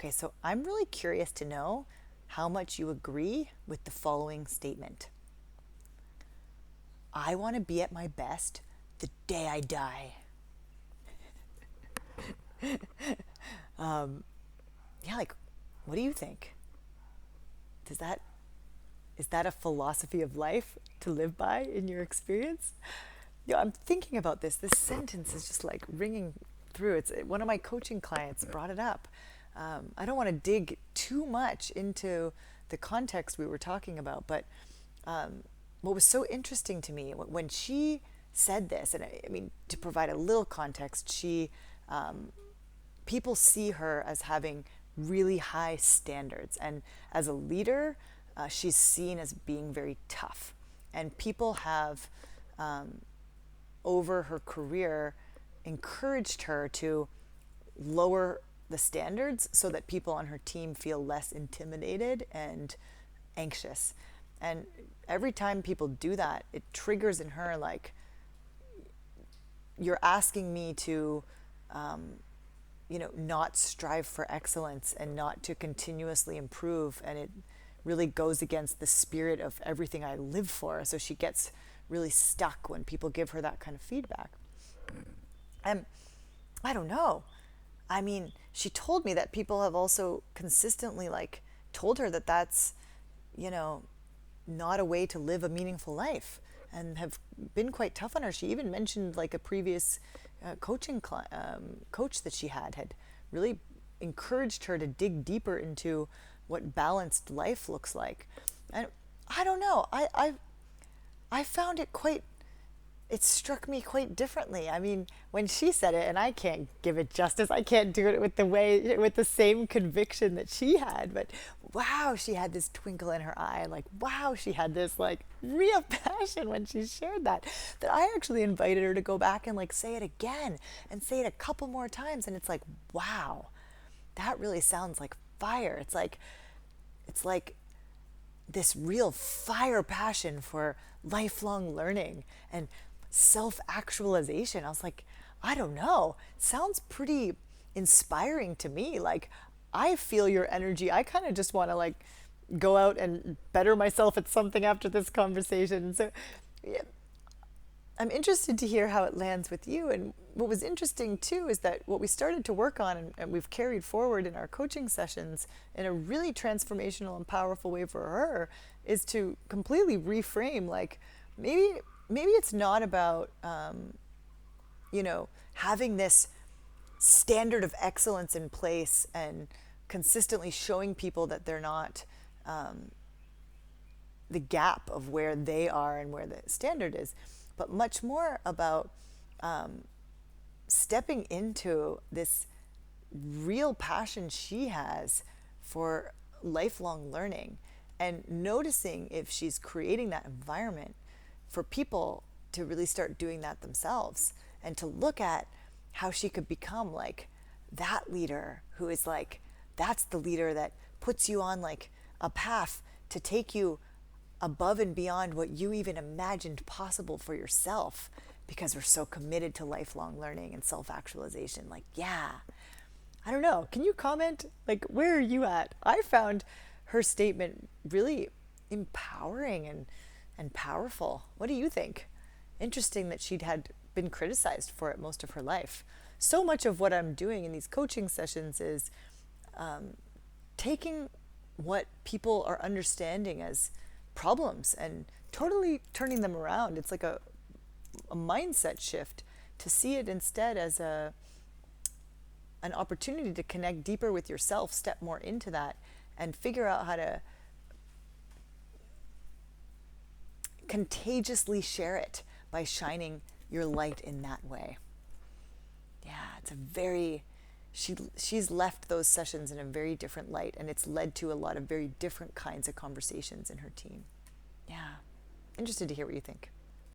Okay, so I'm really curious to know how much you agree with the following statement. I want to be at my best the day I die. Yeah, like, what do you think? Does that is that a philosophy of life to live by in your experience? I'm thinking about this. This sentence is just like ringing through. It's one of my coaching clients brought it up. I don't want to dig too much into the context we were talking about, but what was so interesting to me when she said this, and I mean, to provide a little context, people see her as having really high standards, and as a leader, she's seen as being very tough, and people have over her career encouraged her to lower the standards so that people on her team feel less intimidated and anxious. And every time people do that, it triggers in her like, you're asking me to, not strive for excellence and not to continuously improve. And it really goes against the spirit of everything I live for. So she gets really stuck when people give her that kind of feedback. And I don't know. I mean, she told me that people have also consistently like told her that that's, you know, not a way to live a meaningful life, and have been quite tough on her. She even mentioned like a previous coach that she had really encouraged her to dig deeper into what balanced life looks like. And I don't know. I found it quite, it struck me quite differently. I mean, when she said it, and I can't give it justice, I can't do it with the same conviction that she had, but wow, she had this twinkle in her eye. Like, wow, she had this like real passion when she shared that I actually invited her to go back and like say it again and say it a couple more times. And it's like, wow, that really sounds like fire. It's like this real fire passion for lifelong learning and self-actualization. I was like, I don't know. It sounds pretty inspiring to me. Like, I feel your energy. I kind of just want to like go out and better myself at something after this conversation. So yeah, I'm interested to hear how it lands with you. And what was interesting too is that what we started to work on, and we've carried forward in our coaching sessions in a really transformational and powerful way for her, is to completely reframe like, maybe it's not about having this standard of excellence in place and consistently showing people that they're not the gap of where they are and where the standard is, but much more about stepping into this real passion she has for lifelong learning, and noticing if she's creating that environment for people to really start doing that themselves, and to look at how she could become like that leader who is like, that's the leader that puts you on like a path to take you above and beyond what you even imagined possible for yourself, because we're so committed to lifelong learning and self-actualization. Like, yeah, I don't know. Can you comment? Like, where are you at? I found her statement really empowering and powerful. What do you think? Interesting that she'd had been criticized for it most of her life. So much of what I'm doing in these coaching sessions is taking what people are understanding as problems and totally turning them around. It's like a mindset shift to see it instead as an opportunity to connect deeper with yourself, step more into that, and figure out how to contagiously share it by shining your light in that way. Yeah, it's a very, she's left those sessions in a very different light, and it's led to a lot of very different kinds of conversations in her team. Yeah, interested to hear what you think.